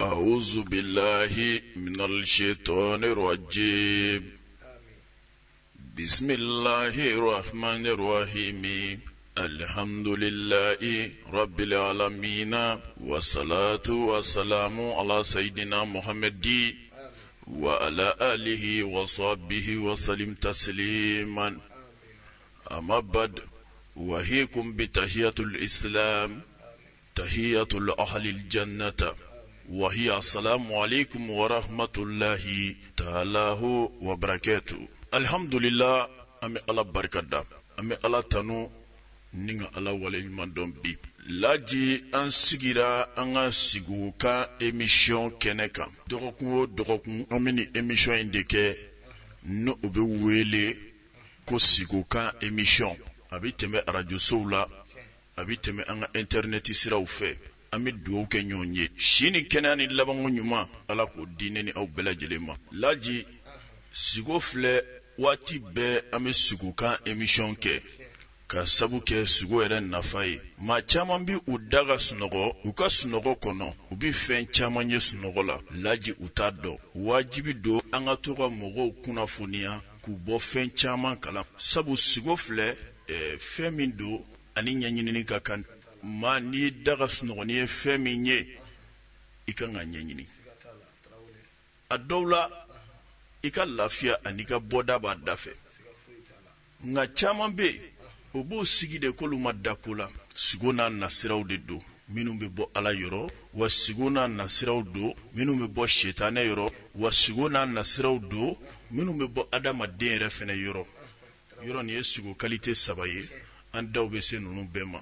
أعوذ بالله من الشيطان الرجيم. بسم الله الرحمن الرحيم. الحمد لله رب العالمين، والصلاة والسلام على سيدنا محمد وعلى آله وصحبه وسلم تسليما. أما بعد، وهيكم بتحية الإسلام، تحية أهل الجنة، وهي السلام عليكم ورحمة الله تعالى وبركاته. الحمد لله. أمي الله بركة، أمي الله تنو ninga ala wale nyuma don bi laji an sigira an ga sigu ka emission keneka dogokun amini emission indeke no obe wele ko sigu ka emission abi teme radio soula abi teme an internet sira ufe ami duo ke nyonye shini kenani labango nyuma ala ko dineni aw belajelema laji sigo fle wati be ami sigu ka emission ke ka sabu ke sugo yɛrɛ nafa ye. Maa caman bi u daga sunɔgɔ, u ka sunɔgɔ kɔnɔ, u bi fɛn caman ye sunɔgɔ la, laji u t'a dɔn. Wajibi don an ka to ka mɔgɔw kunnafoniya k'u bɔ fɛn caman kalan. Sabu sugo filɛ fɛn min don ani ɲɛɲinini ka kan. Maa n'i ye daga sunɔgɔ, n'i ye fɛn min ye, i kan ka ɲɛɲini. A dɔw la i ka lafiya ani ka bɔda b'a da fɛ. Nka caman bɛ yen o b'o sigi de k'olu ma dako la. Sigo n'a nasiraw de don minnu bɛ bɔ ala yɔrɔ, wa sigo n'a nasiraw don minnu bɛ bɔ shetanɛ yɔrɔ, wa sigo n'a nasiraw don minnu bɛ bɔ adamaden yɛrɛ fɛnɛ yɔrɔ. Yɔrɔ nin ye sigo kalite saba ye, an daw bɛ se ninnu bɛɛ ma.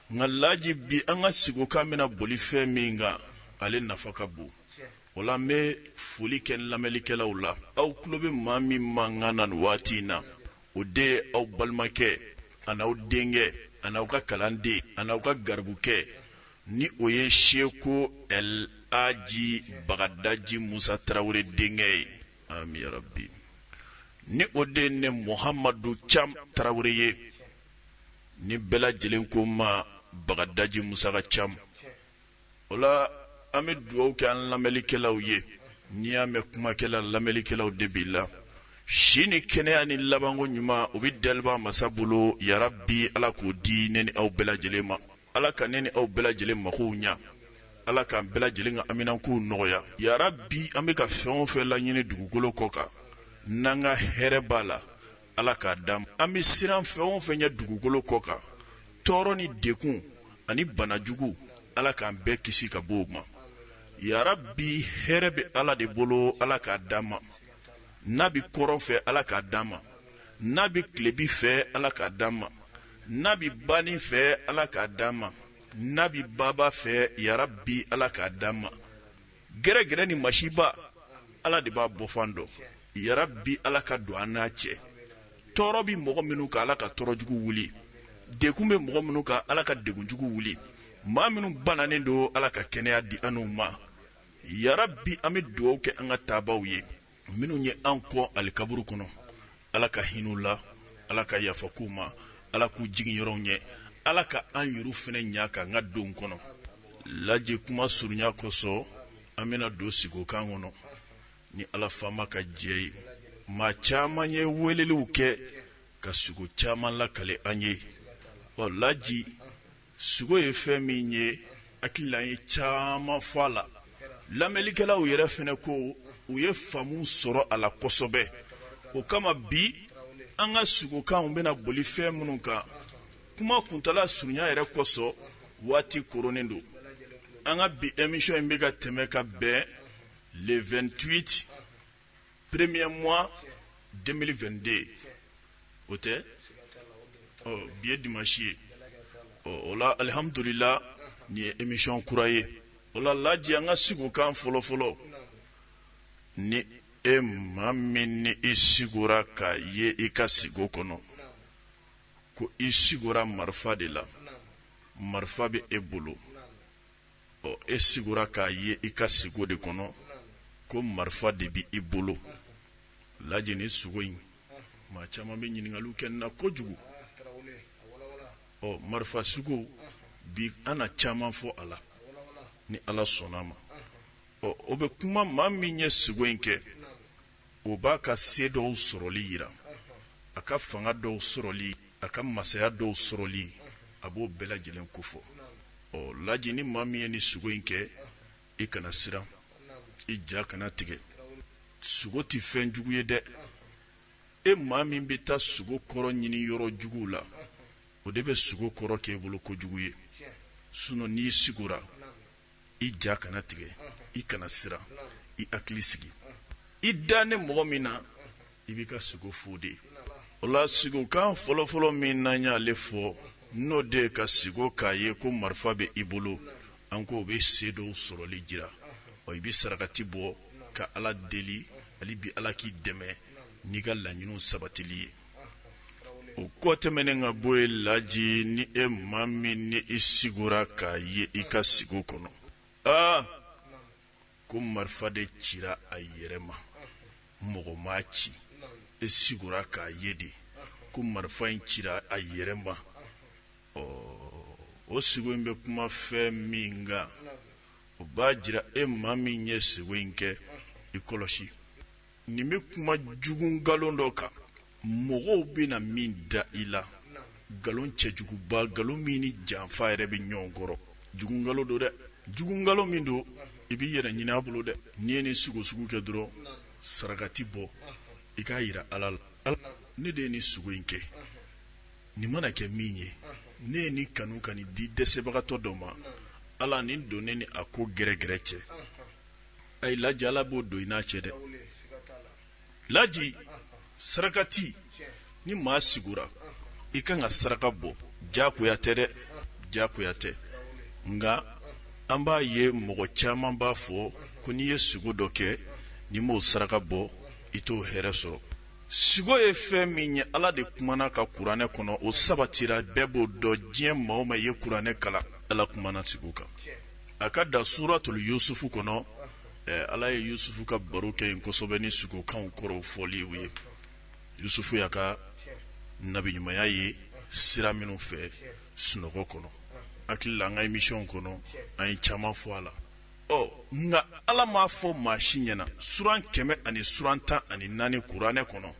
Nka laji bi an ka sigo kan bɛna boli fɛn min kan ale nafa ka bon. O la n bɛ foli kɛ n lamɛnlikɛlaw la. Aw tulo bɛ maa min mankan na nin waati in na, o de ye aw balimakɛ an'aw denkɛ an'aw ka kalanden an'aw ka garibukɛ, ni o ye Seko El Aji Bagadaji Musa Tarawele denkɛ ye. Ami ya Rabbi. Ni o de ne Muhammadu Cham Tarawele ye, ni bɛɛ lajɛlen ko ma Bagadaji Musa ka Cham. O la an bɛ dugawu kɛ an lamɛnlikɛlaw ye. N'i y'a mɛn kumakɛla lamɛnlikɛlaw de b'i la. Shini kɛnɛya ni labanko ɲuman o bɛ daliba masa bolo. Ya Rabbi, ala k'o di ne ni aw bɛɛ lajɛlen ma. Ala ka ne ni aw bɛɛ lajɛlen makow ɲa. Ala k'an bɛɛ lajɛlen ka aminankow nɔgɔya. Ya Rabbi, an bɛ ka fɛn o fɛn laɲini dugukolo kɔ kan, n'an ka hɛrɛ b'a la, ala k'a d'an ma. An bɛ siran fɛn o fɛn ɲɛ dugukolo kɔ kan, tɔɔrɔ ni dekun ani banajugu, ala k'an bɛɛ kisi ka bɔ o ma. Ya Rabbi, hɛrɛ bɛ ala de bolo, ala k'a d'an ma. N'a bi kɔrɔn fɛ ala k'a d'an ma, n'a bi tilebi fɛ ala k'a d'an ma, n'a bi bani fɛ ala k'a d'an ma, n'a bi baba fɛ ya Rabbi ala k'a d'an ma. Gɛrɛgɛrɛ ni masiba ala de b'a bɔfan dɔn. Ya Rabbi, ala ka don an n'a cɛ. Tɔɔrɔ bi mɔgɔ minnu kan ala ka tɔɔrɔjugu wuli, dekun bɛ mɔgɔ minnu kan ala ka degunjugu wuli, maa minnu bananen don ala ka kɛnɛya di an n'u ma. Ya Rabbi, an bɛ dugawu kɛ an ka taabaw ye minnu ye an kɔ alikaburu kɔnɔ, ala ka hin'u la, ala ka yafa k'u ma, ala k'u jigin yɔrɔw ɲɛ, ala ka an yɛrɛw fɛnɛ ɲa ka an ka don kɔnɔ. Laji kuma surunya kosɔn an bɛna don sigo kan kɔnɔ ni ala faama ka jɛ ye. Maa caman ye weleliw kɛ ka sigo caman lakale an ye. Laji, sigo ye fɛn min ye hakili la an ye caman fɔ a la. Lamɛnlikɛlaw yɛrɛ fɛnɛ ko u ye faamu sɔrɔ a la kosɛbɛ. O kama bi an ka sigokanw bɛna boli fɛn minnu kan, kuma kuntala surunya yɛrɛ kosɔn waati koronen don. An ka bi émission in bɛ ka tɛmɛ ka bɛn le 28 premier mois 2022. O tɛ? Bi ye dimanche ye. O la alhamdulillah ni ye émission kura ye. O la laji an ka sigokan fɔlɔfɔlɔ, ni maa min ni i sigora ka ye i ka sigo kɔnɔ, ko i sigora marifa de la, marifa bɛ e bolo, e sigora ka ye i ka sigo de kɔnɔ, ko marifa de bɛ i bolo. Laji ni sigo in maa caman bɛ ɲininkaliw kɛ na kojugu. Marifa sigo bi an na caman fɔ a la ni ala sɔnna ma. o be kuma maa min ye sigo in kɛ o b'a ka se dɔw sɔrɔli yira a ka fanga dɔw sɔrɔli a ka masaya dɔw sɔrɔli a b'o bɛɛ lajɛlen kofɔ laji ni maa min ye ni sigo in kɛ i kana siran i ja kana tigɛ sigo ti fɛn jugu ye dɛ e maa min bɛ taa sigo kɔrɔ ɲini yɔrɔ juguw la o de bɛ sigo kɔrɔ k'e bolo kojugu ye sinon n'i sigora i ja kana tigɛ i kana siran i hakili sigi i da ne mɔgɔ min na i b'i ka sigo fo de o la sigo kan fɔlɔfɔlɔ min n'an y'ale fɔ n'o de ka sigo k'a ye ko marifa bɛ i bolo an ko o bɛ se dɔw sɔrɔli jira i bɛ sarakati bɔ ka ala deli hali bi ala k'i dɛmɛ n'i ka laɲiniw sabatili ye o kɔ tɛmɛnen ka bɔ yen laji ni e maa min ni i sigora k'a ye i ka sigo kɔnɔ ko marifa de cira a yɛrɛ ma mɔgɔ m'a ci e sigora k'a ye de ko marifa in cira a yɛrɛ ma o sigo in bɛ kuma fɛn min kan o b'a jira e maa min ye sigo in kɛ i kɔlɔsi nin bɛ kuma jugu nkalon dɔ kan mɔgɔw bɛna min da i la nkalon cɛjuguba nkalon min ni janfa yɛrɛ bɛ ɲɔgɔn kɔrɔ jugu nkalon don dɛ jugu nkalon min don i b'i yɛrɛ ɲini a bolo dɛ n'i ye ni sigo sugu kɛ dɔrɔn sarakati bɔ i k'a yira ala la ne de ye ni sigo in kɛ nin mana kɛ min ye ne ye ni kanu ka nin di dɛsɛbagatɔ dɔ ma ala nin don ne ni a ko gɛrɛgɛrɛ cɛ ayi laji ala b'o don i n'a cɛ dɛ laji sarakati ni maa sigora i kan ka saraka bɔ jakoya tɛ dɛ jakoya tɛ nka an b'a ye mɔgɔ caman b'a fɔ ko n'i ye sigo dɔ kɛ ni m'o saraka bɔ i t'o hɛrɛ sɔrɔ sigo ye fɛn min ye ala de kumana ka kuranɛ kɔnɔ o sabatira bɛɛ b'o dɔn diɲɛ maa o maa ye kuranɛ kalan ala kumana sigo kan a ka da suratul yusufu kɔnɔ ala ye yusufu ka baro kɛ yen kosɛbɛ ni sigokanw kɔrɔw fɔliw ye yusufu y'a ka nabiɲumanya ye sira minnu fɛ sunɔgɔ kɔnɔ hakili la an ka émission kɔnɔ an ye caman fɔ a la nka ala m'a fɔ maa si ɲɛna suran 114 kuranɛ kɔnɔ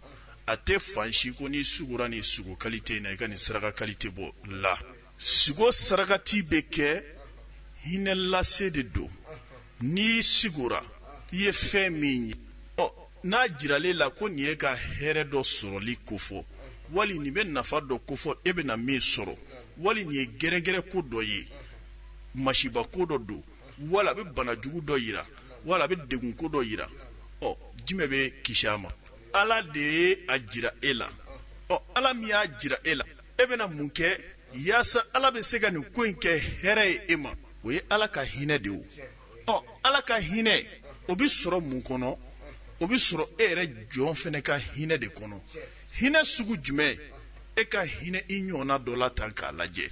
a tɛ fan si ko n'i sugora ni sigo kalite in na i ka nin saraka kalite bɔ la sigo sarakati bɛ kɛ hinɛ lase de don n'i sigora i ye fɛn min ye n'a jirale la ko nin ye ka hɛrɛ dɔ sɔrɔli kofɔ wali nin bɛ nafa dɔ kofɔ e bɛna min sɔrɔ wali nin ye gɛrɛgɛrɛ ko dɔ ye masiba ko dɔ don wala a bɛ bana jugu dɔ yira wala a bɛ degun ko dɔ yira jumɛn bɛ kisi a ma ala de ye a jira e la ala min y'a jira e la e bɛna mun kɛ yaasa ala bɛ se ka nin ko in kɛ hɛrɛ ye e ma o ye ala ka hinɛ de o ala ka hinɛ o bɛ sɔrɔ mun kɔnɔ o bɛ sɔrɔ e yɛrɛ jɔn fana ka hinɛ de kɔnɔ hinɛ sugu jumɛn e ka hinɛ i ɲɔgɔnna dɔ la tan k'a lajɛ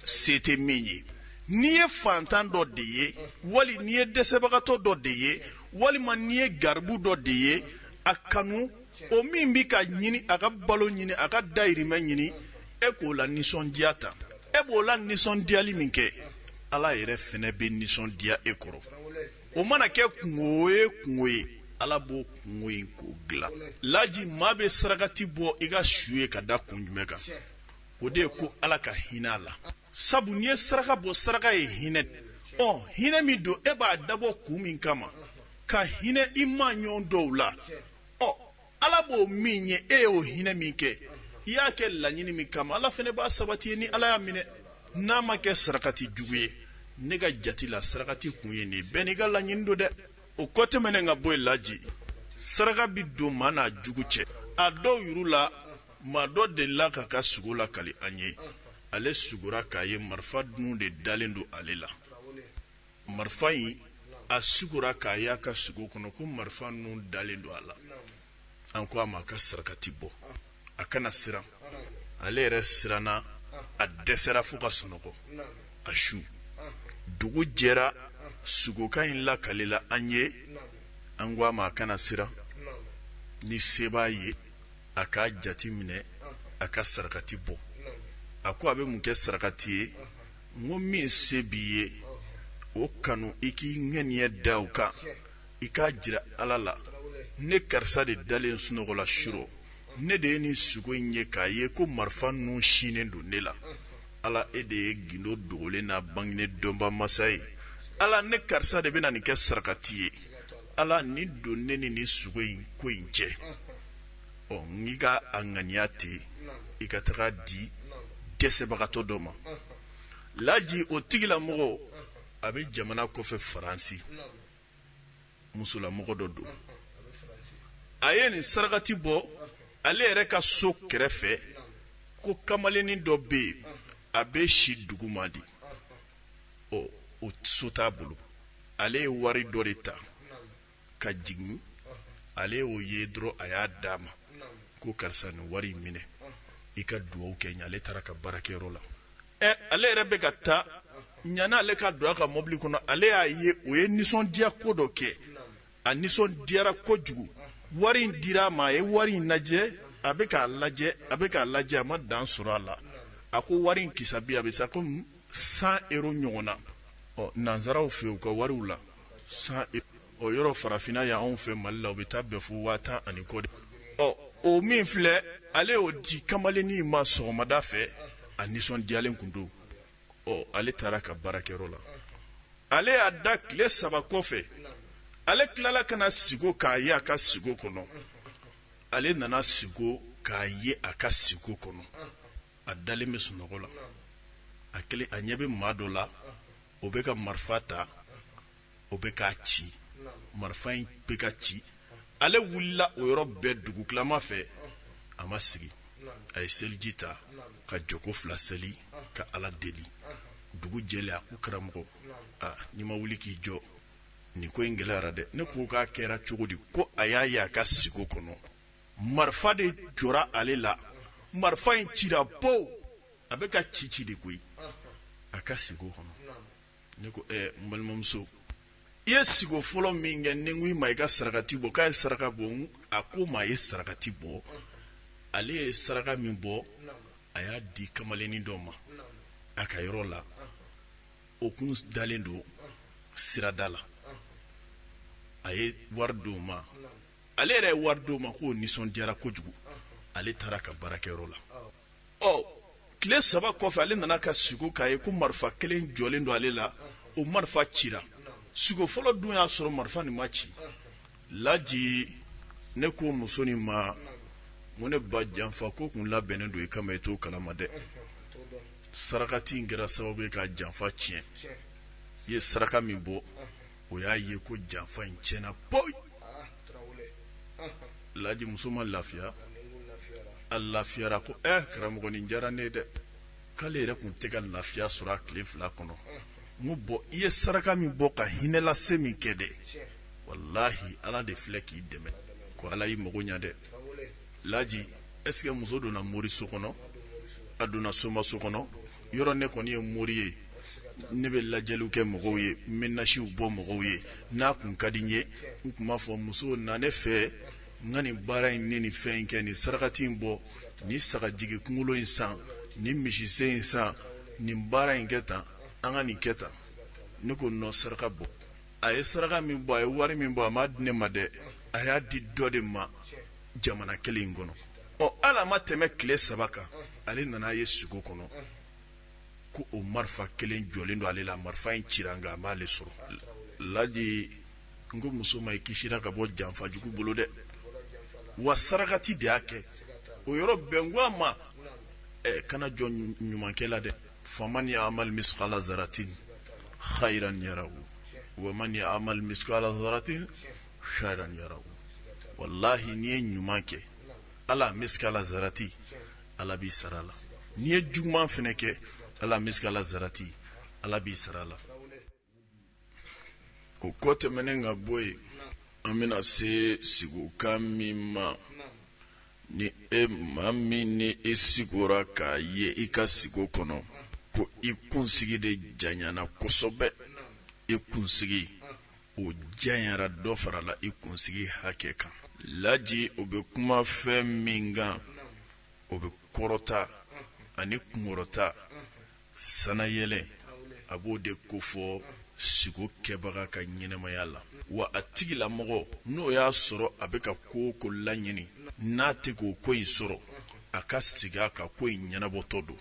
se tɛ min ye n'i ye fantan dɔ de ye wali n'i ye dɛsɛbagatɔ dɔ de ye walima n'i ye garibu dɔ de ye a kanu o min bɛ ka ɲini a ka balo ɲini a ka dayirimɛ ɲini e k'o la nisɔndiya ta e b'o la nisɔndiyali min kɛ ala yɛrɛ fɛnɛ bɛ nisɔndiya e kɔrɔ o mana kɛ kungo ye kungo ye ala b'o kungo in k'o dilan laji maa bɛ sarakati bɔ i ka su ye ka da kun jumɛn kan o de ye ko ala ka hinɛ a la sabu n'i ye saraka bɔ saraka ye hinɛ hinɛ min don e b'a dabɔ kun min kama ka hinɛ i ma ɲɔgɔn dɔw la ala b'o min ye e y'o hinɛ min kɛ i y'a kɛ laɲini min kama ala fɛnɛ b'a sabati ni ala y'a minɛ n'a ma kɛ sarakati jugu ye ne ka jati la sarakati kun ye nin bɛɛ n'i ka laɲini don dɛ o kɔ tɛmɛnen ka bɔ yen laji saraka bi don maa n'a jugu cɛ a dɔw yuru la maa dɔ delila k'a ka sigo lakali an ye ale sugora k'a ye marifa dun de dalen don ale la marifa in a sugora k'a ye a ka sigo kɔnɔ ko marifa nun dalen don a la an ko a ma a ka sarakati bɔ a kana siran ale yɛrɛ siranna a dɛsɛra fo ka sunɔgɔ a su dugu jɛra sugokan in lakalela an ye an ko a ma a kana siran ni se b'a ye a k'a jati minɛ a ka sarakati bɔ a ko a bɛ mun kɛ sarakati ye n ko min se b'i ye o kanu i k'i ŋaniya da o kan i k'a jira ala la ne karisa de dalen sunɔgɔ la suro ne de ye nin sogo in ye k'a ye ko marifa ninnu sinen don ne la ala e de ye gindo dogolen n'a bangene dɔnba masa ye ala ne karisa de bena nin kɛ sarakati ye ala nin don ne ni nin sogo in ko in cɛ n'i ka a ŋaniya ten i ka taga di dɛsɛbagatɔ dɔ ma laji o tigilamɔgɔ a bɛ jamana kɔfɛ faransi musolamɔgɔ dɔ don a ye nin sarakati bɔ ale yɛrɛ ka so kɛrɛfɛ ko kamalennin dɔ bɛ yen a bɛ si duguma di o so t'a bolo ale ye wari dɔ de ta ka jigin ale y'o ye dɔrɔn a y'a d'a ma ko karisa nin wari minɛ i ka dugawu kɛ ɲɛ ale taara ka baarakɛyɔrɔ la ale yɛrɛ bɛ ka taa ɲana ale ka don a ka mobili kɔnɔ ale y'a ye o ye nisɔndiya ko dɔ kɛ a nisɔndiyara kojugu wari in dira a ma a ye wari in lajɛ a bɛ k'a lajɛ a ma dan sɔrɔ a la a ko wari in kisa bi a bɛ sa comme 100 euros ɲɔgɔn na nanzaraw fɛ u ka wariw la 100 euros yɔrɔ farafinna yan anw fɛ Mali la u bɛ taa bɛɛ fo 10,000 ani kɔ de o min filɛ ale y'o di kamalennin ma sɔgɔmada fɛ a nisɔndiyalen kun don ale taara ka baarakɛyɔrɔ la ale y'a da tile 3 kɔfɛ ale tilala ka na sigo k'a ye a ka sigo kɔnɔ ale nana sigo k'a ye a ka sigo kɔnɔ a dalen bɛ sunɔgɔ la a ɲɛ bɛ maa dɔ la o bɛ ka marifa ta o bɛ k'a ci marifa in bɛ ka ci ale wulila o yɔrɔ bɛɛ dugutilama fɛ a ma sigi a ye seliji ta ka jɔko 2 seli ka ala deli dugu jɛlen a ko karamɔgɔ n'i ma wuli k'i jɔ nin ko in gɛlɛyara dɛ ne ko k'a kɛra cogo di ko a y'a ye a ka sigo kɔnɔ marifa de jɔra ale la marifa in cira po a bɛ ka ci de koyi a ka sigo kɔnɔ ne ko n balimamuso i ye sigo fɔlɔ min kɛ ne ko i ma i ka sarakati bɔ k'a ye saraka bɔ a ko ma a ye sarakati bɔ ale ye saraka min bɔ a y'a di kamalennin dɔ ma a ka yɔrɔ la o kun dalen don sirada la a ye wari d'o ma ale yɛrɛ ye wari d'o ma k'o nisɔndiyara kojugu ale taara ka baarakɛyɔrɔ la tile 3 kɔfɛ ale nana ka sigo k'a ye ko marifa kelen jɔlen don ale la o marifa cira sigo fɔlɔ dun y'a sɔrɔ marifa nin ma ci laji ne ko muso nin ma ko ne ba janfa ko kun labɛnnen don i kama i t'o kalama dɛ sarakati in kɛra sababu ye ka janfa tiɲɛ i ye saraka min bɔ o y'a ye ko janfa in tiɲɛna poyi laji muso ma lafiya a lafiyara ko karamɔgɔ nin diyara ne dɛ k'ale yɛrɛ kun tɛ ka lafiya sɔrɔ a tile 2 kɔnɔ n ko i ye saraka min bɔ ka hinɛ lase min kɛ dɛ wallahi ala de filɛ k'i dɛmɛ ko ala y'i mago ɲa dɛ laji est-ce que muso donna mori so kɔnɔ a donna somaso kɔnɔ yɔrɔ ne kɔni ye mori ye ne bɛ lajɛliw kɛ mɔgɔw ye n bɛ nasiw bɔ mɔgɔw ye n'a kun ka di n ye n tun b'a fɔ muso na ne fɛ n ka nin baara in ni nin fɛn in kɛ nin sarakati in bɔ nin sagajigi kunkolo in san nin misisen in san nin baara in kɛ tan an ka nin kɛ tan ne ko nɔ saraka bɔ a ye saraka min bɔ a ye wari min bɔ a m'a di ne ma dɛ a y'a di dɔ de ma jamana kelen in kɔnɔ ala ma tɛmɛ tile 3 kan ale nana ye sigo kɔnɔ ko o marifa kelen jɔlen don ale la marifa in cira nka a m'ale sɔrɔ laji n ko muso ma i kisira ka bɔ janfa jugu bolo dɛ wa sarakati de y'a kɛ o yɔrɔ bɛn ko a ma kana jɔ ɲumankɛla dɛ faman ya'mal misqala zaratin khayran yarahu wa man ya'mal misqala zaratin sharran yarahu wallahi ni ye ɲuman kɛ ala miskala zarati ala b'i sara la ni ye juguman fɛnɛ kɛ ala miskala zarati ala b'i sara la o kɔ tɛmɛnen ka bɔ yen an bɛna se sigokan min ma ni maa min ni i sigora k'a ye i ka sigo kɔnɔ ko i kunsigi de janyana kosɛbɛ i kunsigi o janyara dɔ farala i kunsigi hakɛ kan laji o bɛ kuma fɛn min kan o bɛ kɔrɔta ani kunkɔrɔta sanayɛlɛ a b'o de kofɔ sigo kɛbaga ka ɲɛnɛmaya la wa a tigilamɔgɔ n'o y'a sɔrɔ a bɛ ka ko o ko laɲini n'a tɛ k'o ko in sɔrɔ a ka sigi a ka ko in ɲɛnabɔtɔ don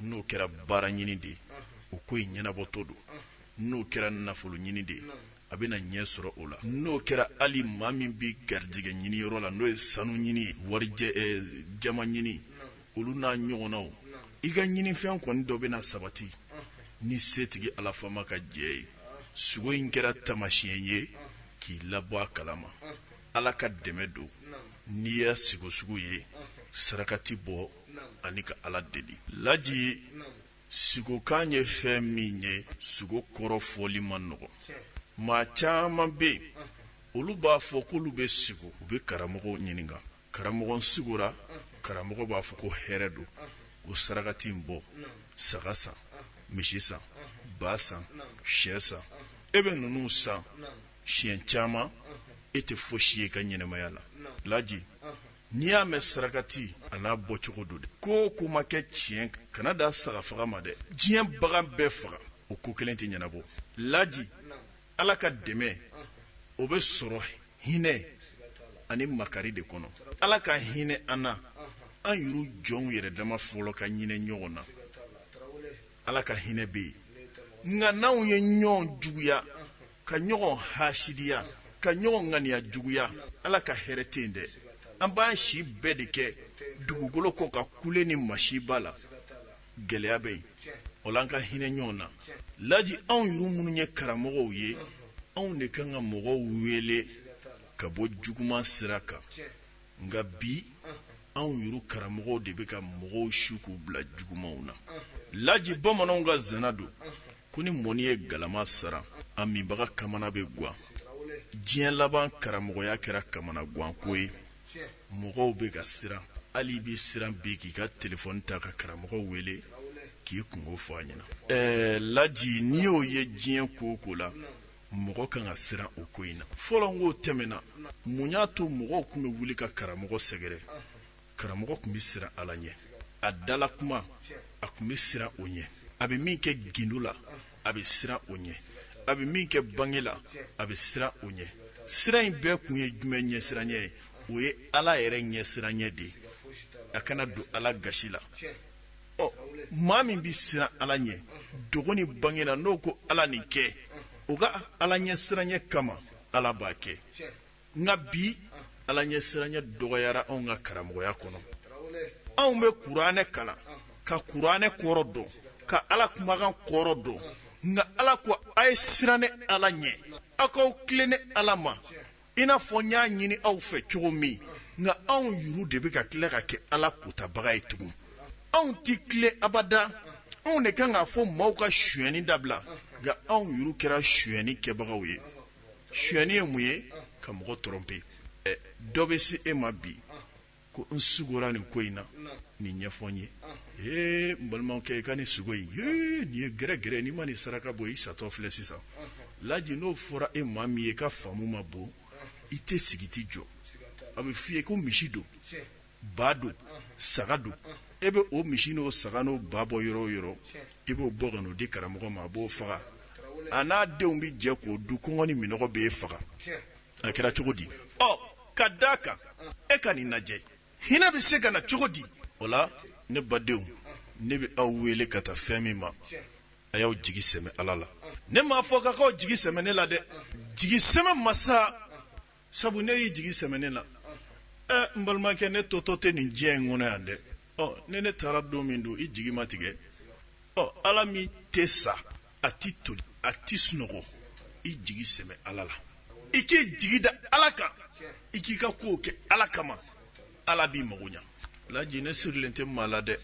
n'o kɛra baara ɲini de ye o ko in ɲɛnabɔtɔ don n'o kɛra nafolo ɲini de ye a bɛna ɲɛ sɔrɔ o la n'o kɛra hali maa min bɛ garijɛgɛ ɲini yɔrɔ la n'o ye sanu ɲini warijɛ jama ɲini olu n'a ɲɔgɔnnaw i ka ɲinifɛn kɔni dɔ bɛna sabati ni setigi ala fama ka jɛ ye sugo in kɛra tamasiyɛn ye k'i labɔ a kalama ala ka dɛmɛ don n'i y'a sigo sugu ye sarakati bɔ ani ka ala deli laji sigokan ye fɛn min ye sigo kɔrɔ fɔli ma nɔgɔ maa caman bɛ yen olu b'a fɔ k'olu bɛ sigo u bɛ karamɔgɔw ɲininka karamɔgɔ sigora karamɔgɔ b'a fɔ ko hɛrɛ don o sarakati in bɔ saga san misi san ba san sɛ san e bɛ ninnu san siɲɛ caman e tɛ fosi ye ka ɲɛnɛmaya la laji n'i y'a mɛn sarakati a n'a bɔcogo don dɛ ko ko ma kɛ tiɲɛ kana da saga faga ma dɛ diɲɛ bagan bɛɛ faga o ko kelen tɛ ɲɛnabɔ laji ala ka dɛmɛ o bɛ sɔrɔ hinɛ ani makari de kɔnɔ ala ka hinɛ an na an yuru jɔnw yɛrɛ dama fɔlɔ ka ɲinɛ ɲɔgɔn na ala ka hinɛ bɛ yen nka n'anw ye ɲɔgɔn juguya ka ɲɔgɔn hasidiya ka ɲɔgɔn ŋaniya juguya ala ka hɛrɛ tɛ yen dɛ an b'an si bɛɛ de kɛ dugukolo kɔ ka kule ni masi b'a la gɛlɛya bɛ yen o la an ka hinɛ ɲɔgɔn na laji anw yuru minnu ye karamɔgɔw ye anw de kan ka mɔgɔw wele ka bɔ juguman sira kan nka bi anw yuru karamɔgɔw de bɛ ka mɔgɔw su k'u bila jugumanw na laji bamananw ka zana don ko ni mɔni ye galama sara a minbaga kamana bɛ guwan diɲɛ laban karamɔgɔya kɛra kamana guwanko ye mɔgɔw bɛ ka siran hali bɛ siran bi k'i ka telefɔni ta ka karamɔgɔ wele k'i kungo fɔ a ɲɛna laji n'i y'o ye diɲɛ ko o ko la mɔgɔ kan ka siran o ko in na fɔlɔ nk'o tɛmɛna mun y'a to mɔgɔw tun bɛ wuli ka karamɔgɔ sɛgɛrɛ karamɔgɔ tun bɛ siran ala ɲɛ a dala kuma a tun bɛ siran o ɲɛ a bɛ min kɛ gindo la a bɛ siran o ɲɛ a bɛ min kɛ bange la a bɛ siran o ɲɛ siran in bɛɛ kun ye jumɛn ɲɛsiranya ye o ye ala yɛrɛ ɲɛsiranya de ye a kana don ala gasi la maa min bɛ siran ala ɲɛ dogo ni bange la n'o ko ala nin kɛ o ka ala ɲɛsiranya kama ala b'a kɛ nka bi ala ɲɛsiranya dɔgɔyara anw ka karamɔgɔya kɔnɔ anw bɛ kuranɛ kalan ka kuranɛ kɔrɔ dɔn ka ala kumakan kɔrɔ dɔn nka ala ko a ye siran ni ala ɲɛ aw k'aw tilen ni ala ma i n'a fɔ n y'a ɲini aw fɛ cogo min nka anw yuru de bɛ ka tila ka kɛ ala kotabaga ye tugun anw tɛ tilen abada anw de kan k'a fɔ maaw ka sonyɛni dabila nka anw yuru kɛra sonyɛni kɛbagaw ye sonyɛni ye mun ye ka mɔgɔ tɔrɔmpe dɔ bɛ se e ma bi ko n sugora nin ko in na nin ɲɛfɔ n ye n balimakɛ i ka nin sugo in nin ye gɛrɛgɛrɛ n'i ma nin saraka bɔ i satɔ filɛ sisan laji n'o fɔra e maa min ye ka faamu ma bon i tɛ sigi t'i jɔ a bɛ f'i ye ko misi don ba don saga don e bɛ o misi n'o saga n'o ba bɔ yɔrɔ o yɔrɔ i b'o bɔ ka n'o di karamɔgɔ ma a b'o faga a n'a denw bɛ jɛ k'o dun kɔngɔ ni minɔgɔ b'e faga a kɛra cogo di ka d'a kan e ka nin lajɛ hinɛ bɛ se ka na cogo di o la ne badenw ne bɛ aw wele ka taa fɛn min ma a y'aw jigi sɛmɛ ala la ne m'a fɔ k'aw jigi sɛmɛ ne la dɛ jigi sɛmɛ masa sabu ne y'i jigi sɛmɛ ne la n balimakɛ ne tɔtɔ tɛ nin diɲɛ in kɔnɔ yan dɛ ne taara don min don i jigi ma tigɛ ala min tɛ sa a tɛ toli a tɛ sunɔgɔ i jigi sɛmɛ ala la i k'i jigi da ala kan i k'i ka kow kɛ ala kama ala b'i mago ɲa laji ne sirilen tɛ maa la dɛ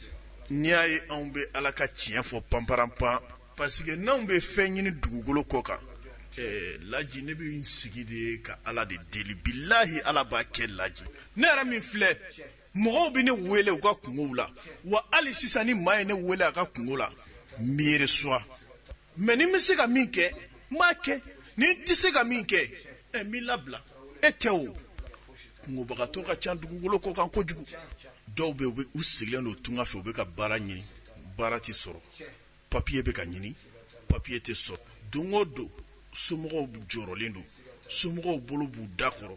n'i y'a ye anw bɛ ala ka tiɲɛ fɔ panparanpan parce que n'anw bɛ fɛn ɲini dugukolo kɔ kan laji ne bɛ n sigi de ka ala de deli bilahi ala b'a kɛ laji ne yɛrɛ min filɛ mɔgɔw bɛ ne wele u ka kungow la wa hali sisan ni maa ye ne wele a ka kungo la miiri suwa mɛ ni n bɛ se ka min kɛ n b'a kɛ ni n tɛ se ka min kɛ n b'i labila e tɛ o kungobagatɔ ka ca dugukolo kɔ kan kojugu dɔw bɛ u sigilen don tunga fɛ u bɛ ka baara ɲini baara tɛ sɔrɔ papiye bɛ ka ɲini papiye tɛ sɔrɔ dongo do somɔgɔw jɔrɔlen do somɔgɔw bolo b'u da kɔrɔ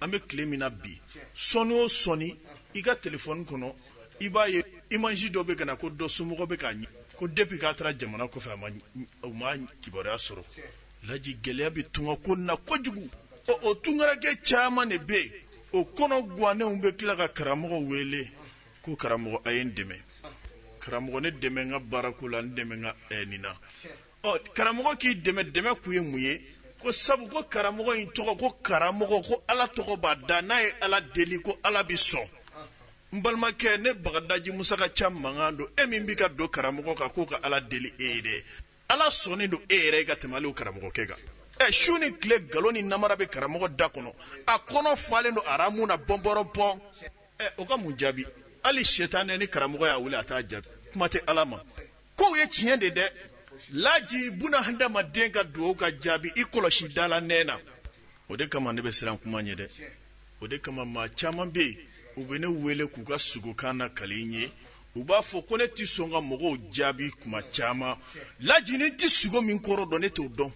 an bɛ tile min na bi sɔni o sɔni i ka telefɔni kɔnɔ i b'a ye imanji dɔ bɛ ka na ko dɔ somɔgɔ bɛ k'a ɲɛ ko depuis k'a taara jamana kɔfɛ u ma kibaruya sɔrɔ laji gɛlɛya bɛ tunga ko na kojugu o tungarakɛ caman de bɛ yen o kɔnɔ guwanenw bɛ tila ka karamɔgɔ wele ko karamɔgɔ a ye n dɛmɛ karamɔgɔ ne dɛmɛ n ka baarako la n dɛmɛ n ka nin na karamɔgɔ k'i dɛmɛ kun ye mun ye ko sabu ko karamɔgɔ in tɔgɔ ko karamɔgɔ ko ala tɔgɔ b'a da n'a ye ala deli ko ala bɛ sɔn n balimakɛ ne bagadaji musa ka ca mankan don min bɛ ka don karamɔgɔ kan k'o ka ala deli e ye dɛ ala sɔnnen don e yɛrɛ ka tɛmɛ ale karamɔgɔkɛ kan su ni tile nkalon ni namara bɛ karamɔgɔ da kɔnɔ a kɔnɔ falen don aramu na bɔnbɔrɔnpɔn o ka mun jaabi hali setanɛ ni karamɔgɔ y'a wele a t'a jaabi kuma tɛ ala ma kow ye tiɲɛ de dɛ laji buna hadamaden ka dugawu ka jaabi i kɔlɔsi dala nɛɛ na o de kama ne bɛ siran kuma ɲɛ dɛ o de kama maa caman bɛ yen u bɛ ne wele k'u ka sugukan na kali n ye u b'a fɔ ko ne tɛ sɔn ka mɔgɔw jaabi kuma caman laji ni tɛ sugo min kɔrɔ dɔn ne t'o dɔn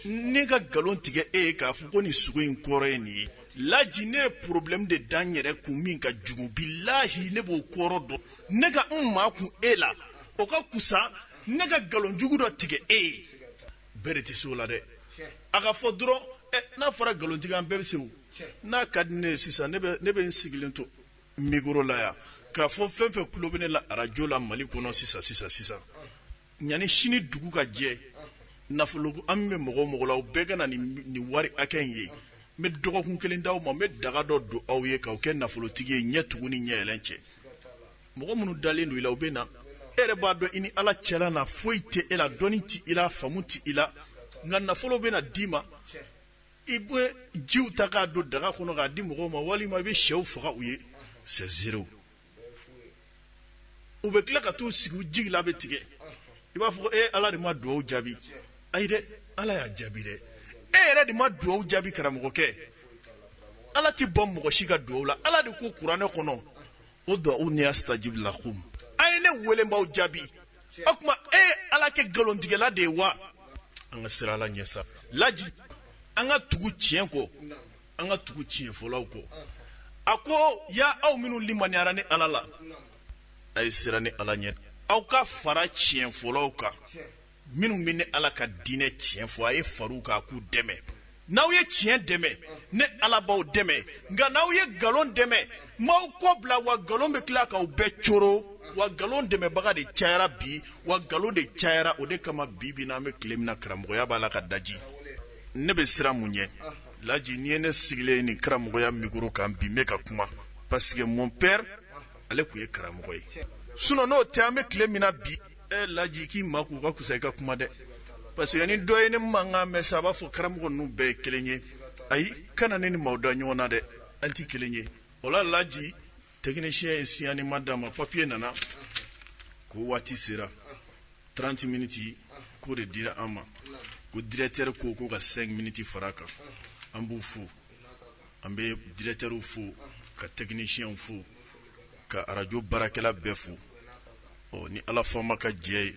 ne ka nkalon tigɛ e ye k'a fɔ ko nin sugo in kɔrɔ ye nin ye laji ne ye problème de da n yɛrɛ kun min ka jugu bilahi ne b'o kɔrɔ dɔn ne ka n maa kun e la o ka kusa ne ka nkalon jugu dɔ tigɛ e ye bɛɛ de tɛ se o la dɛ a ka fɔ dɔrɔn n'a fɔra nkalontigiya an bɛɛ bɛ se o n'a ka di ne ye sisan ne bɛ n sigilen to mikoro la yan k'a fɔ fɛn fɛn tulo bɛ ne la arajo la mali kɔnɔ sisan yanni sini dugu ka jɛ nafolo an bɛ mɔgɔ la o bɛɛ ka na nin wari hakɛ in ye n bɛ dɔgɔkun kelen d'aw ma n bɛ daga dɔ don aw ye k'aw kɛ nafolotigi ye ɲɛ tugu ni ɲɛ yɛlɛn cɛ mɔgɔ minnu dalen don i la u bɛ na e yɛrɛ b'a dɔn i ni ala cɛla na foyi tɛ e la dɔnni tɛ i la faamu tɛ i la nka nafolo bɛ na d'i ma i bɛ jiw ta k'a don daga kɔnɔ k'a di mɔgɔw ma walima i bɛ sɛw faga u ye c'est zéro u bɛ tila ka t'u sigi u jigi la bɛ tigɛ i b'a fɔ ala de ma dugawu jaabi ayi dɛ ala y'a jaabi dɛ e yɛrɛ de ma dugawu jaabi karamɔgɔkɛ ala tɛ bɔ mɔgɔ si ka dugawu la ala de ko kuranɛ kɔnɔ o du'uni astajib lakum a ye ne wele n b'aw jaabi o tuma ala kɛ nkalontigɛla de ye wa an ka sira ala ɲɛ sa laji an ka tugu tiɲɛ kɔ an ka tugu tiɲɛ fɔlaw kɔ a ko ya aw minnu limaniyara ni ala la a ye sira ni ala ɲɛ aw ka fara tiɲɛ fɔlaw kan minnu bɛ ne ala ka diinɛ tiɲɛ fɔ a ye far'u kan a k'u dɛmɛ n'aw ye tiɲɛ dɛmɛ ne ala b'aw dɛmɛ nka n'aw ye nkalon dɛmɛ m'aw kɔ bila wa nkalon bɛ tila k'aw bɛɛ coro wa nkalon dɛmɛbaga de cayara bi wa nkalon de cayara o de kama bi bi na an bɛ tile min na karamɔgɔya b'a la ka daji ne bɛ siran mun ɲɛ laji ni ye ne sigilen nin karamɔgɔya mikoro kan bi n bɛ ka kuma parce que mon père ale tun ye karamɔgɔ ye sinon n'o tɛ an bɛ tile min na bi laji k'i ma k'u ka kusa i ka kuma dɛ parce que ni dɔ ye ne mankan mɛn sa a b'a fɔ karamɔgɔ ninnu bɛɛ ye kelen ye ayi kana ne ni maaw da ɲɔgɔn na dɛ an tɛ kelen ye o la laji technicien ye siyani ma d'a ma papier nana ko waati sera 30 minutes k'o de dira an ma ko directeur ko ka 5 minutes fara a kan an b'u fo an bɛ directeur fo ka technicien fo ka radio baarakɛla bɛɛ fo ni ala fɔma ka jɛ ye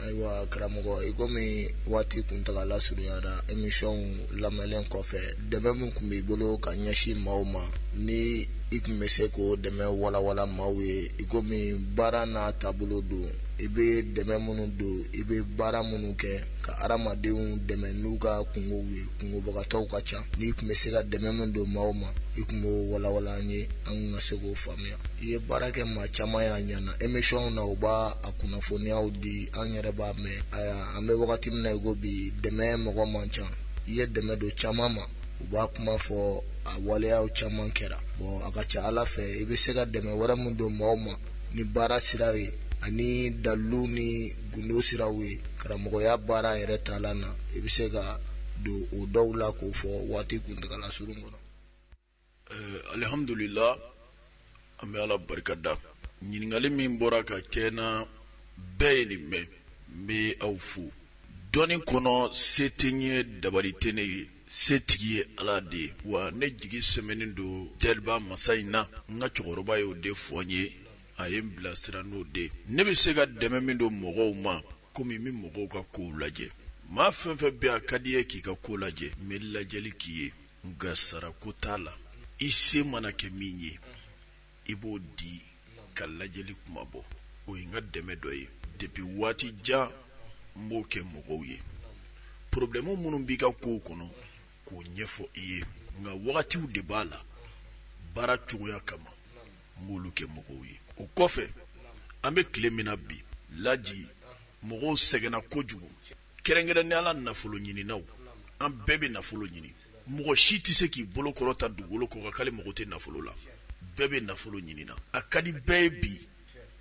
ayiwa karamɔgɔ i komi waati kuntagala surunyara émission lamɛnlen kɔfɛ dɛmɛ min tun b'i bolo ka ɲɛsin maaw ma ni i tun bɛ se k'o dɛmɛ walawala maaw ye i komi baara n'a taabolo don i bɛ dɛmɛ minnu don i bɛ baara minnu kɛ ka adamadenw dɛmɛ n'u ka kungow ye kungobagatɔw ka ca n'i tun bɛ se ka dɛmɛ min don maaw ma i tun b'o walawala an ye an ka se k'o faamuya i ye baara kɛ maa caman y'a ɲɛna émission na u b'a a kunnafoniyaw di an yɛrɛ b'a mɛn an bɛ wagati min na i ko bi dɛmɛ mɔgɔ man ca i ye dɛmɛ don caman ma u b'a kuma fɔ a waleyaw caman kɛra a ka ca ala fɛ i bɛ se ka dɛmɛ wɛrɛ min don maaw ma ni baara siraw ye ani dalilu ni gundo siraw ye karamɔgɔya baara yɛrɛ taalan na i bɛ se ka don o dɔw la k'o fɔ waati kuntagala surun kɔnɔ. Alhamdulillah an bɛ ala barika da ɲininkali min bɔra ka kɛ na bɛɛ ye nin mɛn n bɛ aw fo dɔnni kɔnɔ se tɛ n ye dabali tɛ ne ye se tigi ye ala de ye wa ne jigi sɛmɛnen don jeliba masa in na n ka cɛkɔrɔba y'o de fɔ n ye a ye n bilasira n'o de ne bɛ se ka dɛmɛ min don mɔgɔw ma komi n bɛ mɔgɔw ka kow lajɛ ma fɛn fɛn bɛ a ka di ye k'i ka ko lajɛ n bɛ lajɛli k'i ye nka sarako t'a la i se mana kɛ min ye i b'o di ka lajɛli kuma bɔ o ye n ka dɛmɛ dɔ ye depuis waati jan n b'o kɛ mɔgɔw ye problème minnu b'i ka kow kɔnɔ k'o ɲɛfɔ i ye nka wagatiw de b'a la baara cogoya kama n b'olu kɛ mɔgɔw ye o kɔfɛ an bɛ tile min na bi Laji mɔgɔw sɛgɛnna kojugu kɛrɛnkɛrɛnnen ala nafolo ɲininaw an bɛɛ bɛ nafolo ɲini mɔgɔ si tɛ se k'i bolo kɔrɔta dugukolo kɔ k'ale mago tɛ nafolo la bɛɛ bɛ nafolo ɲinina a ka di bɛɛ ye bi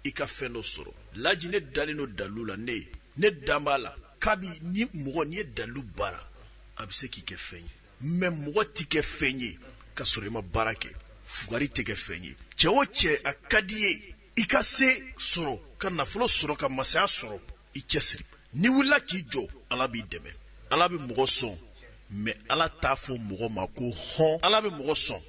i ka fɛn dɔ sɔrɔ Laji ne dalen no dalu la ne dan b'a la kabi ni mɔgɔ ni ye dalu baara a bɛ se k'i kɛ fɛn ye mais mɔgɔ tɛ kɛ fɛn ye ka sɔrɔ i ma baara kɛ fugari tɛ kɛ fɛn ye cɛ o cɛ a ka di ye i ka se sɔrɔ ka nafolo sɔrɔ ka masaya sɔrɔ i cɛsiri ni wulila k'i jɔ ala b'i dɛmɛ ala bɛ mɔgɔ sɔn mais ala t'a fɔ mɔgɔ ma ko hɔn ala bɛ mɔgɔ sɔn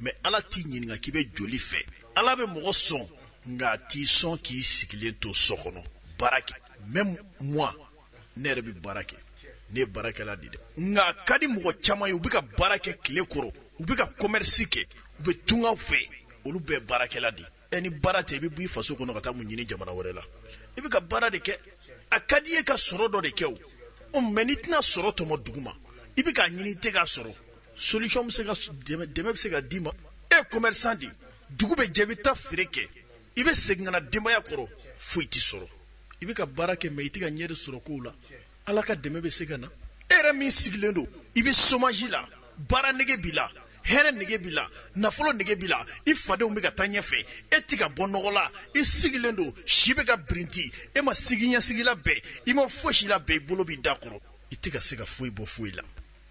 mais ala t'i ɲininka k'i bɛ joli fɛ ala bɛ mɔgɔ sɔn nka a t'i sɔn k'i sigilen to so kɔnɔ baara kɛ même moi ne yɛrɛ bɛ baara kɛ ne ye baarakɛla de dɛ nka a ka di mɔgɔ caman ye u bɛ ka baara kɛ tile kɔrɔ u bɛ ka commerce kɛ u bɛ tungaw fɛ olu bɛɛ baarakɛla de ye ni baara tɛ i bɛ bɔ i faso kɔnɔ ka taa mun ɲini jamana wɛrɛ la i bɛ ka baara de kɛ a ka di ye ka sɔrɔ dɔ de kɛ o mais n'i tɛna sɔrɔ tɔmɔ dugu ma i bɛ k'a ɲini i tɛ k'a sɔrɔ solution bɛ se ka dɛmɛ bɛ se ka d'i ma e ye commerçant de dugu bɛ jɛ i bɛ taa feere kɛ i bɛ segin ka na denbaya kɔrɔ foyi t'i sɔrɔ i bɛ ka baara kɛ mais i tɛ ka ɲɛ de sɔrɔ kow la ala ka dɛmɛ bɛ se ka na e yɛrɛ min sigilen don i bɛ chômage la baara nege b'i la hɛrɛ nege b'i la nafolo nege b'i la i fadenw bɛ ka taa ɲɛfɛ e tɛ ka bɔ nɔgɔ la i sigilen don si bɛ ka birinti e ma sigi ɲɛsigila bɛɛ i ma fosi la bɛɛ i bolo b'i da kɔrɔ i tɛ ka se ka foyi bɔ foyi la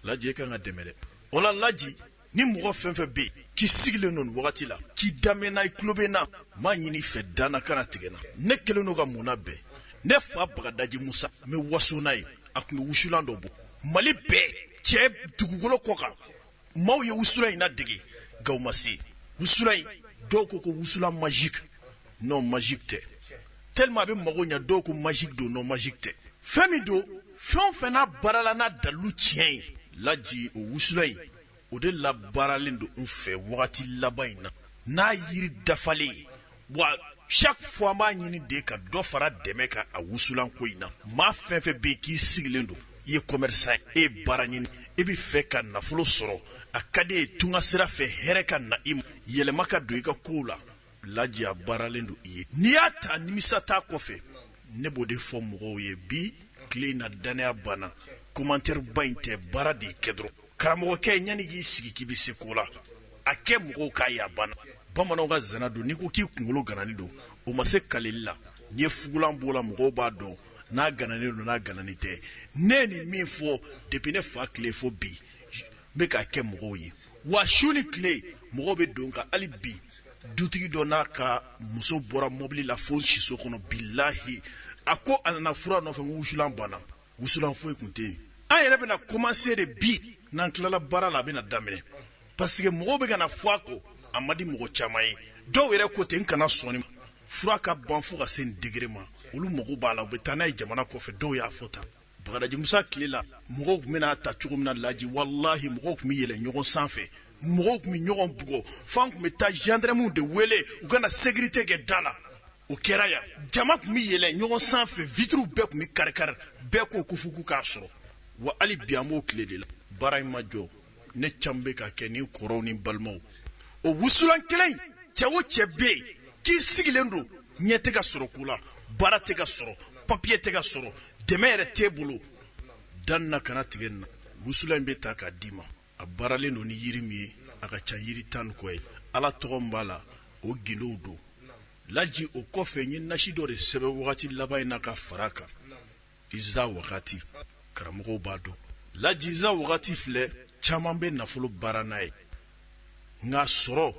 Laji e kan ka dɛmɛ dɛ o la Laji ni mɔgɔ fɛn fɛn bɛ yen k'i sigilen don nin wagati la k'i damɛna i tulo bɛ n na m'a ɲini i fɛ danna kana tigɛ n na ne kɛlen don ka mun labɛn ne fa Bagadaji Musa n bɛ waso n'a ye a tun bɛ wusulan dɔ bɔ Mali bɛɛ cɛ dugukolo kɔ kan maaw ye wusulan in ladege nka u ma se wusulan in dɔw ko ko wusulan magique non magique tɛ tellement a bɛ mago ɲɛ dɔw ko magique don non magique tɛ fɛn min don fɛn o fɛn n'a baara la n'a dalu tiɲɛ ye Laji o wusulan in o de labaaralen don n fɛ wagati laban in na n'a yiri dafalen ye wa chaque fois an b'a ɲini de ka dɔ fara dɛmɛ kan a wusulan ko in na maa fɛn fɛn bɛ yen k'i sigilen don i ye commerçant ye e ye baara ɲini i bɛ fɛ ka nafolo sɔrɔ a ka di ye tunga sira fɛ hɛrɛ ka na i ma yɛlɛma ka don i ka kow la Laji a baaralen don i ye n'i y'a ta nimisa t'a kɔfɛ ne b'o de fɔ mɔgɔw ye bi tile in na danaya banna commentaire ba in tɛ baara de kɛ dɔrɔn karamɔgɔkɛ yanni k'i sigi k'i bɛ se ko la a kɛ mɔgɔw k'a ye a banna bamananw ka zana don n'i ko k'i kunkolo ganani don o ma se kaleli la n'i ye fugulan b'o la mɔgɔw b'a dɔn n'a gananen don n'a gananen tɛ ne ye nin min fɔ depuis ne fa tile fo bi n bɛ k'a kɛ mɔgɔw ye wa su ni tile mɔgɔw bɛ don ka hali bi dutigi dɔ n'a ka muso bɔra mobili la fo siso kɔnɔ bilahi a ko a nana fura nɔfɛ n wusulan banna wusulan foyi tun tɛ yen an yɛrɛ bɛna commencer de bi n'an tilala baara la a bɛna daminɛ parce que mɔgɔw bɛ ka na fɔ a kɔ a ma di mɔgɔ caman ye dɔw yɛrɛ ko ten n kana sɔnni ma fura ka ban fo ka se nin degré ma olu mago b'a la u bɛ taa n'a ye jamana kɔfɛ dɔw y'a fɔ tan Bagadaji Musa tile la mɔgɔw tun bɛna ta cogo min na Laji walahi mɔgɔw tun bɛ yɛlɛ ɲɔgɔn sanfɛ mɔgɔw tun bɛ ɲɔgɔn bugɔ fo an tun bɛ taa gendarmew de wele u ka na sécurité kɛ da la o kɛra yan jama tun bɛ yɛlɛ ɲɔgɔn sanfɛ vitres bɛɛ tun bɛ kari-kari bɛɛ ko ko fo k'u k'a sɔrɔ wa hali bi an b'o tile de la baara in ma jɔ ne can bɛ ka kɛ ni kɔrɔw ni balimaw o wusulan kelen cɛ o cɛ bɛ yen k'i sigilen don ɲɛ tɛ ka sɔrɔ ko la baara tɛ ka sɔrɔ papier tɛ ka sɔrɔ dɛmɛ yɛrɛ t'e bolo dan na kana tigɛ nin na wusulan in bɛ ta k'a d'i ma a baaralen don ni yiri min ye a ka ca yiri tan ni kɔ ye ala tɔgɔ min b'a la o gindow don Laji o kɔfɛ n ye nasi dɔ de sɛbɛn wagati laban in na ka fara kan Iza wagati karamɔgɔw b'a dɔn Laji Iza wagati filɛ caman bɛ nafolo baara n'a ye nka sɔrɔ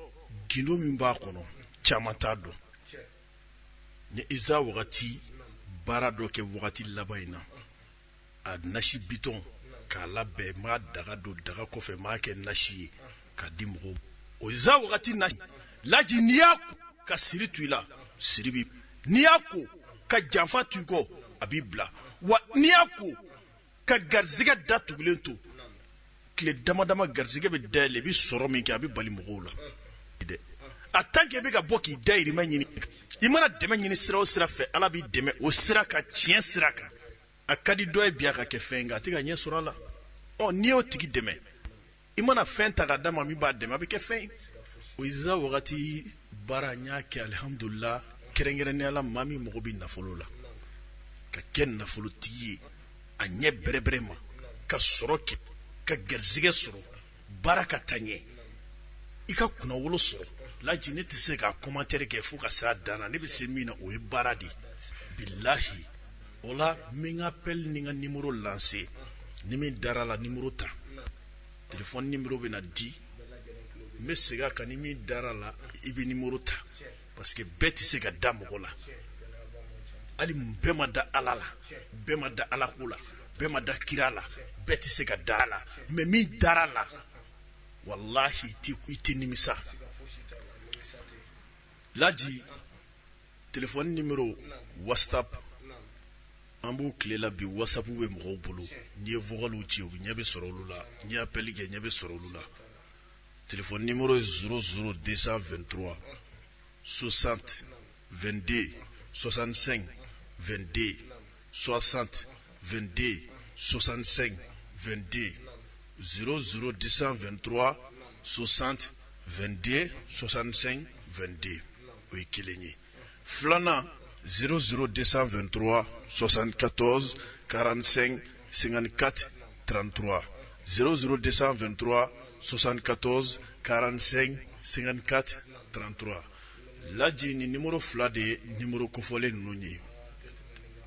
gindo min b'a kɔnɔ caman t'a dɔn n ye Iza wagati baara dɔ kɛ wagati laban in na a nasi bitɔn k'a labɛn n b'a daga don daga kɔfɛ n b'a kɛ nasi ye k'a di mɔgɔw o Iza wagati nasi Laji n'i y'a ko ka siri tu i la siri bi n'i y'a ko ka janfa tu i kɔ a b'i bila wa n'i y'a ko ka garzige datugulen to tile dama garzige bɛ dayɛlɛ i bɛ sɔrɔ min kɛ a bɛ bali mɔgɔw la a tant que i bɛ ka bɔ k'i dayirimɛ ɲini i mana dɛmɛ ɲini sira o sira fɛ ala b'i dɛmɛ o sira kan tiɲɛ sira kan a ka di dɔ ye bi a ka kɛ fɛn nka a tɛ ka ɲɛ sɔrɔ a la n'i y'o tigi dɛmɛ i mana fɛn ta ka d'a ma min b'a dɛmɛ a bɛ kɛ fɛn ye o iza wagati baara n y'a kɛ alihamudulila kɛrɛnkɛrɛnnenya la maa min mago bɛ nafolo la ka kɛ nafolotigi ye a ɲɛ bɛrɛbɛrɛ ma ka sɔrɔ kɛ ka garizigɛ sɔrɔ baara ka taa ɲɛ i ka kunnawolo sɔrɔ laji ne tɛ se ka commentaire kɛ fo ka se a dan na ne bɛ se min na o ye baara de bilahi o la n bɛ n ka appel ni n ka numéro lancer ni min dara la numéro ta téléphone numéro bɛ na di n bɛ segin a kan ni min dara la i bɛ numéro ta parce que bɛɛ tɛ se ka da mɔgɔ la hali bɛɛ ma da ala la bɛɛ ma da ala ko la bɛɛ ma da kira la bɛɛ tɛ se ka da a la mais min dara la wallahi i tɛ nimisa laji téléphone numéro whatsapp an b'u tile la bi whatsapp bɛ mɔgɔw bolo n'i ye vocaliw ci u ɲɛ bɛ sɔrɔ olu la n'i ye appel kɛ ɲɛ bɛ sɔrɔ olu la téléphone numéro ye 00223 60 22 65 22 60 22 65 22 00223 60 22 65 22 o ye kelen ye filanan 00223 74 45 54 33 00223 74 45 54 33 laji ni numéro fila de ye numéro kofɔlen ninnu ye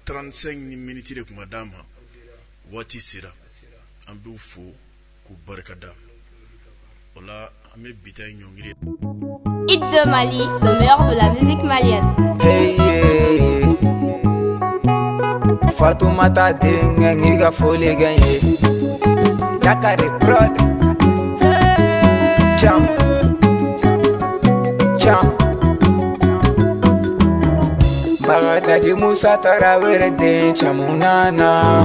35 ni miniti de tun ka d'a ma waati sera an b'u fo k'u barikada o la an bɛ bi ta ɲɔngiri Hit de Mali, le meilleur de la musique malienne. Hey, yeah. Fatoumata dengue ngiga foli ganye Dakar prod Cham Bagadaji Musa Tarawere den chamunana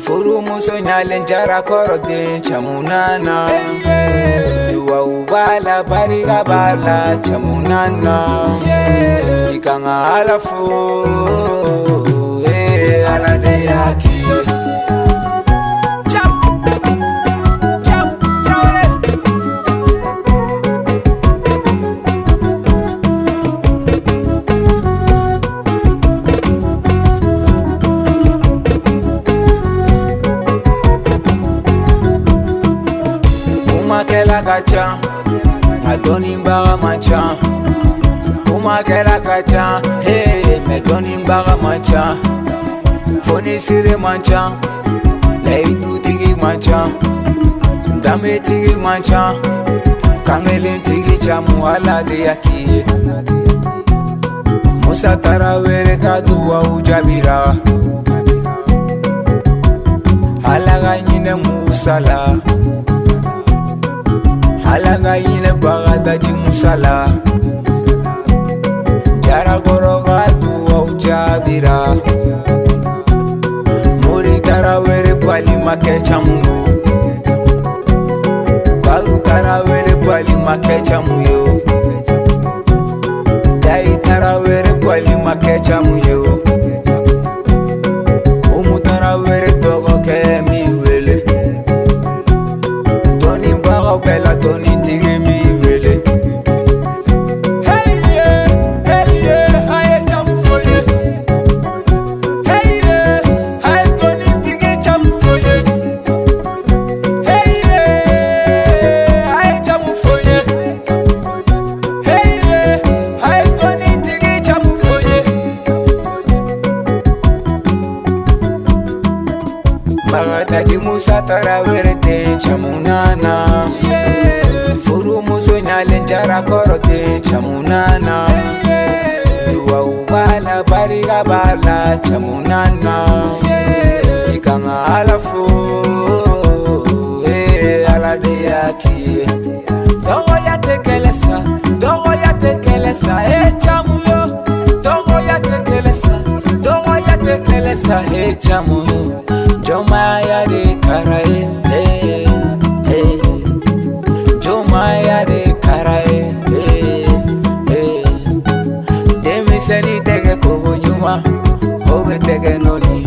Furu muso nyalen jara koro den chamunana Dua ubala bariga bala chamunana Ikanga alafu ala de yaki Kumakela kacha Madoni mbaga macha Kumakela kacha Hey, medoni mbaga macha Foni sire mancha Leitu tigi mancha Dame tigi mancha Kangele tigi chamu ala de yaki Musa Tarawere kaduwa ujabira Halaga yine musala Halaga yine bagadaji musala Jara goro kaduwa ujabira Tarawere pali makechamu Baru tarawere pali makechamu yo Dai tarawere pali makechamu yo Umu tarawere togo ke mi wele Toni bago bela toni tigi mi wele Hey yeah, haye chamu foye Bagadaji Musa Tarawere den chamunana Furu muso nyalen jara koro den chamunana Dua ubala bariga bala chamunana Ikanga alafu ala de yaki Dogo ya tekelesa chamuyo Dogo ya tekelesa chamuyo Joma karae Juma yare karae Demiseni tege kogo nyuma Obe tege noni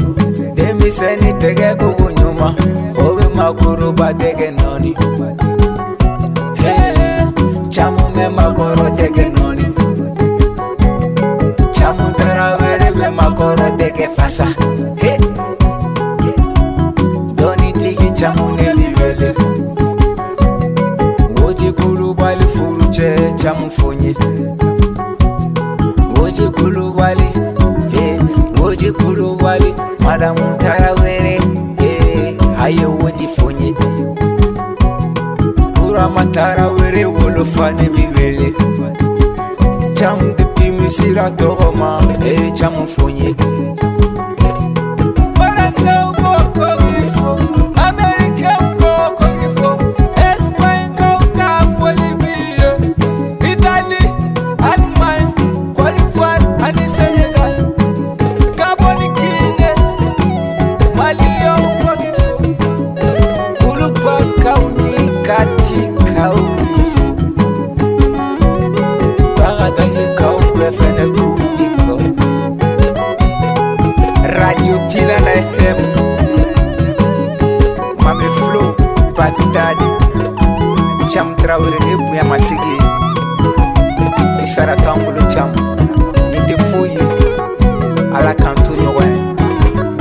Demiseni tege kogo nyuma Obe makuru ba tege noni Chamu me makoro tege noni Chamu Tarawele be makoro tege fasa Doni tigi chamu ne liwele Woji kulubali furuche chamu fonye Woji kulubali Woji kulubali Madamu Tarawele Aye woji fonye Urama Tarawele wolofane miwele Chamu depi misira togoma chamu fonye Parase uko kogifo Amerika uko kogifo Espagne uko Bolivia Italy, Allemagne, Côte d'Ivoire, ani Senegal Gabon, Guinée, Mali uko kogifo Ulupa kauni katika ugifo Bagadaji kaupe fene kuliko Radio Pilana FM Mame Flow Bagdadi Cham Traore Nebu ya Masigi Isara Kangulu Cham Nite Fuyi Ala Kantu Nyowe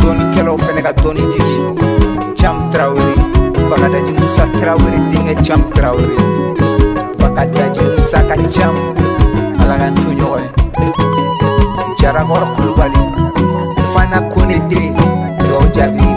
Doni Kelo Fenega Doni Tigi Cham Traore Bagadaji Musa Traore Dinge Cham Traore Bagadaji Musa Ka Cham Ala Kantu Nyowe Jaragoro Kulubali Fana Konede Yo Jabi